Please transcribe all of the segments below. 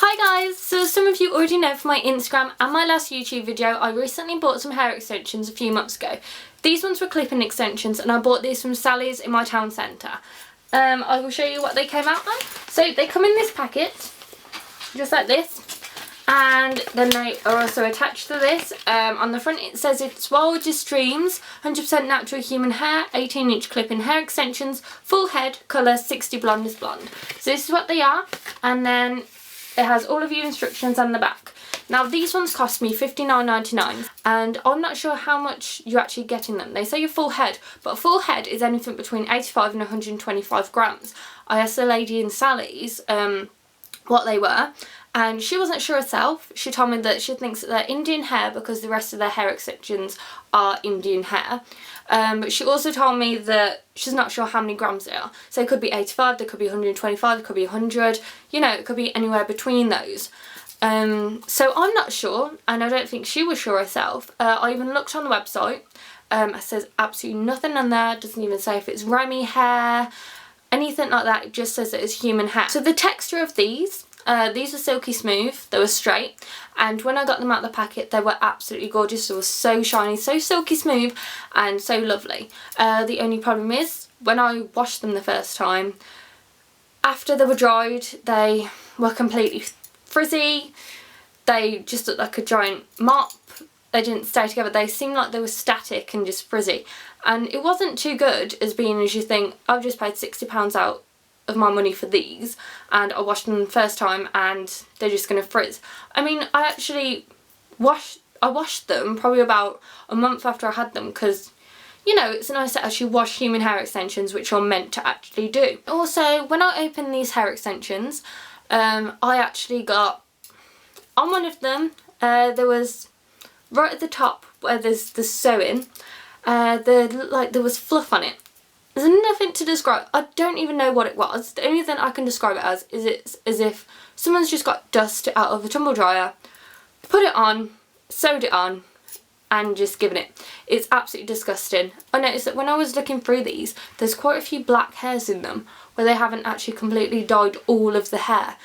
Hi guys, so as some of you already know from my Instagram and my last YouTube video, I recently bought some hair extensions a few months ago. These ones were clip-in extensions and I bought these from Sally's in my town centre. I will show you what they came out like. So they come in this packet, just like this, and then they are also attached to this. On the front it says it's Wildest Dreams, 100% natural human hair, 18-inch clip-in hair extensions, full head, colour 60 blonde is blonde. So this is what they are, and then it has all of your instructions on the back. Now these ones cost me $59.99 and I'm not sure how much you actually get in them. They say a full head, but a full head is anything between 85 and 125 grams. I asked the lady in Sally's what they were and she wasn't sure herself. She told me that she thinks that they're Indian hair because the rest of their hair extensions are Indian hair. But she also told me that she's not sure how many grams they are. So it could be 85, there could be 125, it could be 100, you know, it could be anywhere between those. So I'm not sure, and I don't think she was sure herself. I even looked on the website. It says absolutely nothing on there, it doesn't even say if it's Remy hair, anything like that. It just says that it's human hair. So the texture of these are silky smooth, they were straight, and when I got them out of the packet they were absolutely gorgeous. They were so shiny, so silky smooth and so lovely. The only problem is when I washed them the first time, after they were dried they were completely frizzy, they just looked like a giant mop, they didn't stay together, they seemed like they were static and just frizzy, and it wasn't too good as being as you think, I've just paid £60 out of my money for these and I washed them the first time and they're just going to frizz. I mean, I actually washed them probably about a month after I had them because, you know, it's nice to actually wash human hair extensions, which you're meant to actually do. Also, when I opened these hair extensions, I actually got, on one of them, there was, right at the top where there's the sewing, there was fluff on it. There's nothing to describe. I don't even know what it was. The only thing I can describe it as is it's as if someone's just got dust out of a tumble dryer, put it on, sewed it on, and just given it. It's absolutely disgusting. I noticed that when I was looking through these, there's quite a few black hairs in them where they haven't actually completely dyed all of the hair.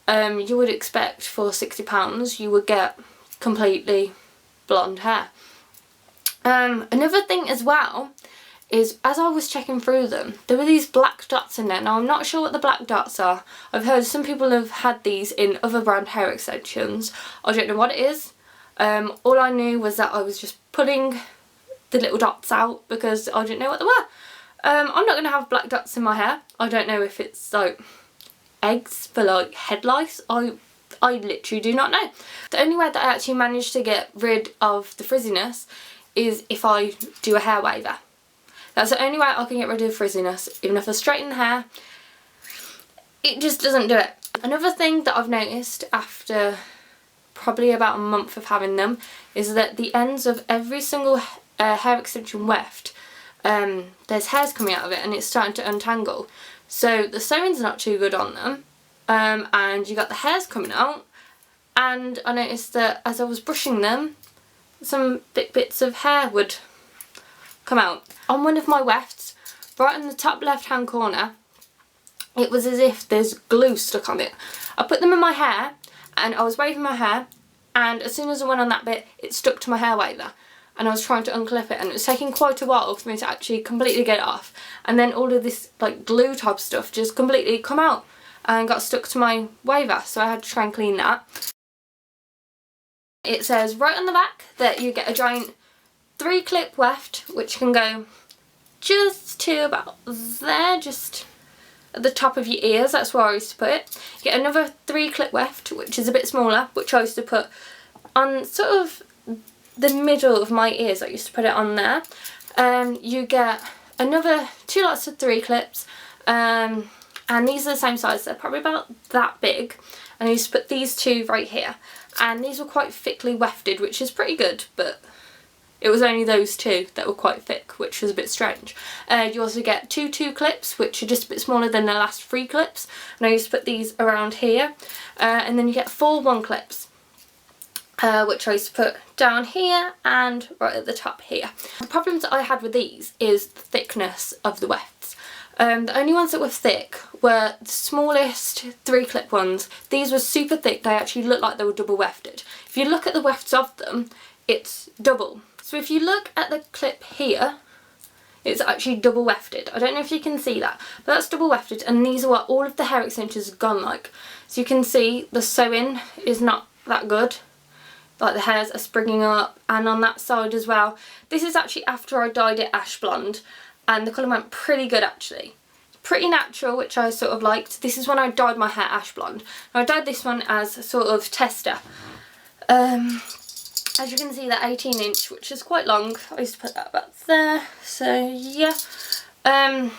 You would expect for £60 you would get completely blonde hair. Another thing as well is, as I was checking through them, there were these black dots in there. Now I'm not sure what the black dots are. I've heard some people have had these in other brand hair extensions. I don't know what it is. All I knew was that I was just pulling the little dots out because I didn't know what they were. I'm not going to have black dots in my hair. I don't know if it's like eggs for like head lice. I literally do not know. The only way that I actually managed to get rid of the frizziness is if I do a hair waver. That's the only way I can get rid of frizziness. Even if I straighten the hair, it just doesn't do it. Another thing that I've noticed after probably about a month of having them is that the ends of every single hair extension weft, there's hairs coming out of it and it's starting to untangle. So the sewing's not too good on them, and you got the hairs coming out, and I noticed that as I was brushing them, some bits of hair would come out. On one of my wefts, right in the top left hand corner, it was as if there's glue stuck on it. I put them in my hair and I was waving my hair, and as soon as I went on that bit it stuck to my hair waver and I was trying to unclip it and it was taking quite a while for me to actually completely get it off, and then all of this like glue type stuff just completely come out and got stuck to my waver, so I had to try and clean that. It says right on the back that you get a giant 3-clip weft which can go just to about there, just at the top of your ears, that's where I used to put it. You get another 3-clip weft which is a bit smaller, which I used to put on sort of the middle of my ears. I used to put it on there. You get another 2 lots of 3 clips, and these are the same size, they're probably about that big, and I used to put these 2 right here, and these were quite thickly wefted, which is pretty good, but it was only those 2 that were quite thick, which was a bit strange. You also get 2 clips, which are just a bit smaller than the last 3 clips, and I used to put these around here, and then you get 4 1-clips, which I used to put down here and right at the top here. The problems that I had with these is the thickness of the wefts. The only ones that were thick were the smallest 3 clip ones. These were super thick, they actually looked like they were double wefted. If you look at the wefts of them, it's double. So if you look at the clip here, it's actually double wefted. I don't know if you can see that, but that's double wefted, and these are what all of the hair extensions have gone like. So you can see the sewing is not that good. Like the hairs are springing up, and on that side as well. This is actually after I dyed it ash blonde, and the colour went pretty good actually. Pretty natural, which I sort of liked. This is when I dyed my hair ash blonde. And I dyed this one as a sort of tester. As you can see, that 18-inch, which is quite long. I used to put that about there. So yeah. And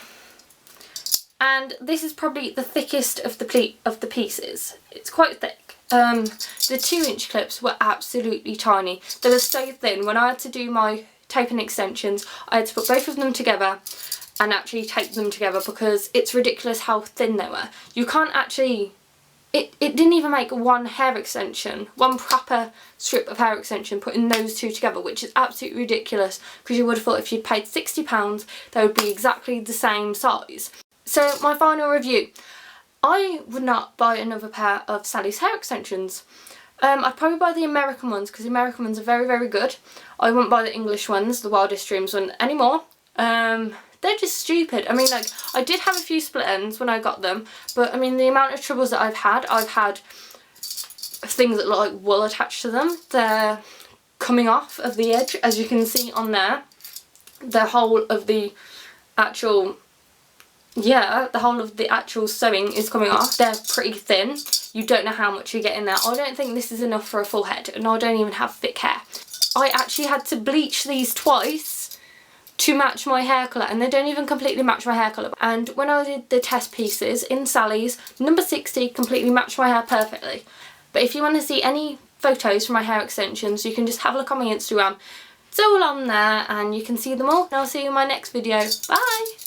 this is probably the thickest of the pieces. It's quite thick. The 2-inch clips were absolutely tiny. They were so thin. When I had to do my taping extensions, I had to put both of them together and actually tape them together because it's ridiculous how thin they were. You can't actually... It didn't even make one hair extension, one proper strip of hair extension, putting those two together, which is absolutely ridiculous because you would have thought if you'd paid £60 they would be exactly the same size. So my final review. I would not buy another pair of Sally's hair extensions. I'd probably buy the American ones because the American ones are very, very good. I wouldn't buy the English ones, the Wildest Dreams one, anymore. They're just stupid. I mean, like, I did have a few split ends when I got them, but I mean, the amount of troubles that I've had things that look like wool attached to them. They're coming off of the edge, as you can see on there. The whole of the actual... Yeah, the whole of the actual sewing is coming off. They're pretty thin. You don't know how much you get in there. I don't think this is enough for a full head, and I don't even have thick hair. I actually had to bleach these twice to match my hair colour, and they don't even completely match my hair colour. And when I did the test pieces in Sally's, number 60 completely matched my hair perfectly. But if you want to see any photos from my hair extensions, you can just have a look on my Instagram. It's all on there and you can see them all. And I'll see you in my next video. Bye!